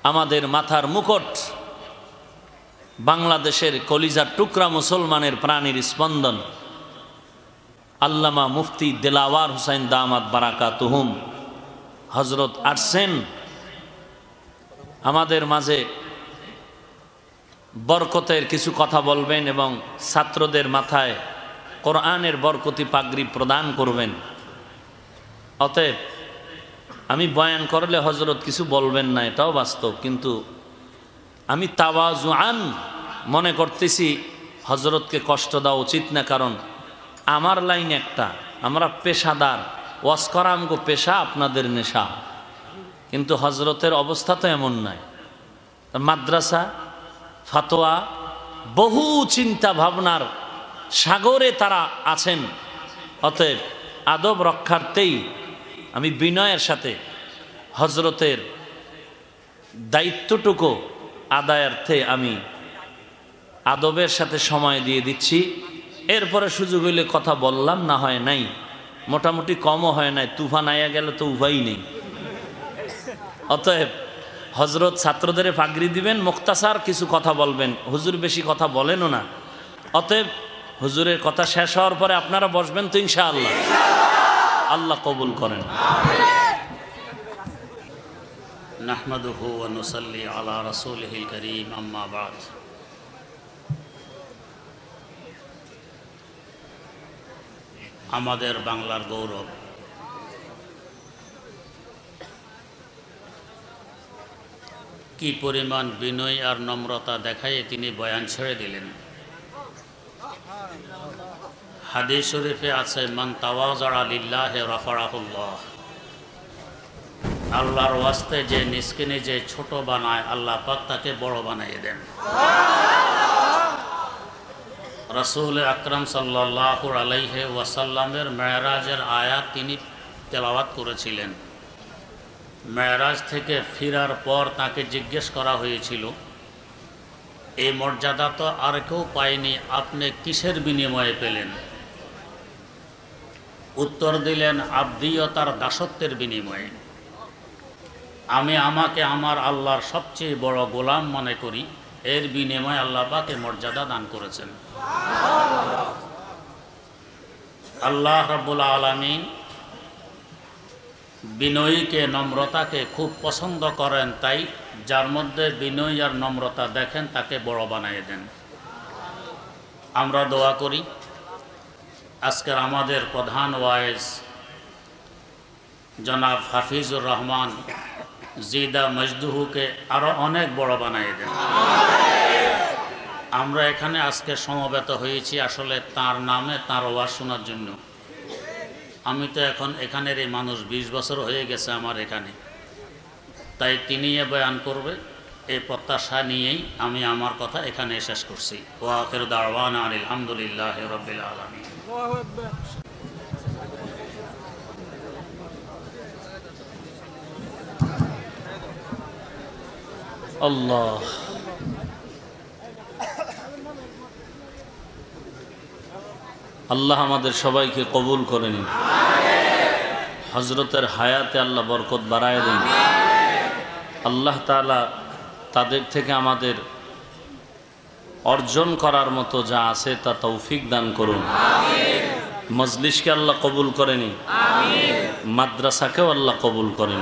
আমাদের মাথার মুকুট, বাংলাদেশের কলিজার টুকরা মুসলমানের প্রাণীর স্পন্দন আল্লামা মুফতি দিলাওয়ার হুসাইন দামাত বারাকাতুহুম হজরত আসছেন আমাদের মাঝে বরকতের কিছু কথা বলবেন এবং ছাত্রদের মাথায় কোরআনের বরকতি পাগড়ি প্রদান করবেন। অতএব আমি বয়ান করলে হজরত কিছু বলবেন না, এটাও বাস্তব, কিন্তু আমি তাওয়াজুআন মনে করতেছি হজরতকে কষ্ট দেওয়া উচিত না, কারণ আমার লাইন একটা, আমরা পেশাদার, ওয়াজ করা আমগো পেশা, আপনাদের নেশা। কিন্তু হজরতের অবস্থা তো এমন নয়। মাদ্রাসা, ফাতোয়া, বহু চিন্তা ভাবনার সাগরে তারা আছেন। অতএব আদব রক্ষার্থেই আমি বিনয়ের সাথে হজরতের দায়িত্বটুকু আদায়ার্থে আমি আদবের সাথে সময় দিয়ে দিচ্ছি। এরপরে সুযোগ হইলে কথা বললাম, না হয় নাই, মোটামুটি কমও হয় নাই, তুফান আইয়া গেলে তো উপায়ই নেই। অতএব হজরত ছাত্রদের পাগড়ি দিবেন, মুক্তাসার কিছু কথা বলবেন, হুজুর বেশি কথা বলেনও না। অতএব হুজুরের কথা শেষ হওয়ার পরে আপনারা বসবেন তো ইনশাআল্লাহ। আল্লাহ কবুল করেন। নাহমাদুহু ওয়া নুসাল্লি আলা রাসূলিহিল কারীম, আম্মা বা'দ। আমাদের বাংলার গৌরব, কি পরিমাণ বিনয় আর নম্রতা দেখায় তিনি বয়ান ছেড়ে দিলেন। হাদিস শরীফে আছে, মান তাওয়াযা লিল্লাহি রাফাআহুল্লাহ। আল্লাহর ওয়াস্তে যে নিজকে নিজে ছোট বানায়, আল্লাহ পাক তাকে বড় বানিয়ে দেন। রাসূল আকরাম সাল্লাল্লাহু আলাইহি ওয়াসাল্লামের মেরাজের আয়াত তিনি তেলাওয়াত করেছিলেন। মেরাজ থেকে ফিরার পর তাকে জিজ্ঞেস করা হয়েছিল, এই মর্যাদা তো আর কেউ পায়নি, আপনি কিসের বিনিময়ে পেলেন? উত্তর দিলেন, আবদিয়তার দাসত্বের বিনিময়ে। আমি আমাকে আমার আল্লাহর সবচেয়ে বড় গোলাম মনে করি, এর বিনিময়ে আল্লাহ পাক এর মর্যাদা দান করেছেন। আল্লাহ রাব্বুল আলামিন বিনয়ীকে, নম্রতাকে খুব পছন্দ করেন, তাই যার মধ্যে বিনয় আর নম্রতা দেখেন তাকে বড় বানিয়ে দেন। আমরা দোয়া করি আজকের আমাদের প্রধান ওয়াইজ জনাব হাফিজুর রহমান জিদা মজদুহুকে আরো অনেক বড় বানিয়ে দেন। আমরা এখানে আজকে সমবেত হয়েছি আসলে তার নামে, তার ওয়াজ শোনার জন্য। আমি তো এখন এখানের এই মানুষ, 20 বছর হয়ে গেছে আমার এখানে, তাই তিনি বয়ান করবে এই প্রত্যাশা নিয়েই আমি আমার কথা এখানে শেষ করছি। ওয়া আখিরু দাওয়ানা আলহামদুলিল্লাহি রাব্বিল আলামিন। আল্লাহ আল্লাহ আমাদের সবাইকে কবুল করে নিন। হজরতের হায়াতে আল্লাহ বরকত বাড়ায় দিন। আল্লাহ তাআলা তাদের থেকে আমাদের অর্জন করার মতো যা আছে তা তৌফিক দান করুন। মজলিসকে আল্লাহ কবুল করে নিন, মাদ্রাসাকেও আল্লাহ কবুল করেন।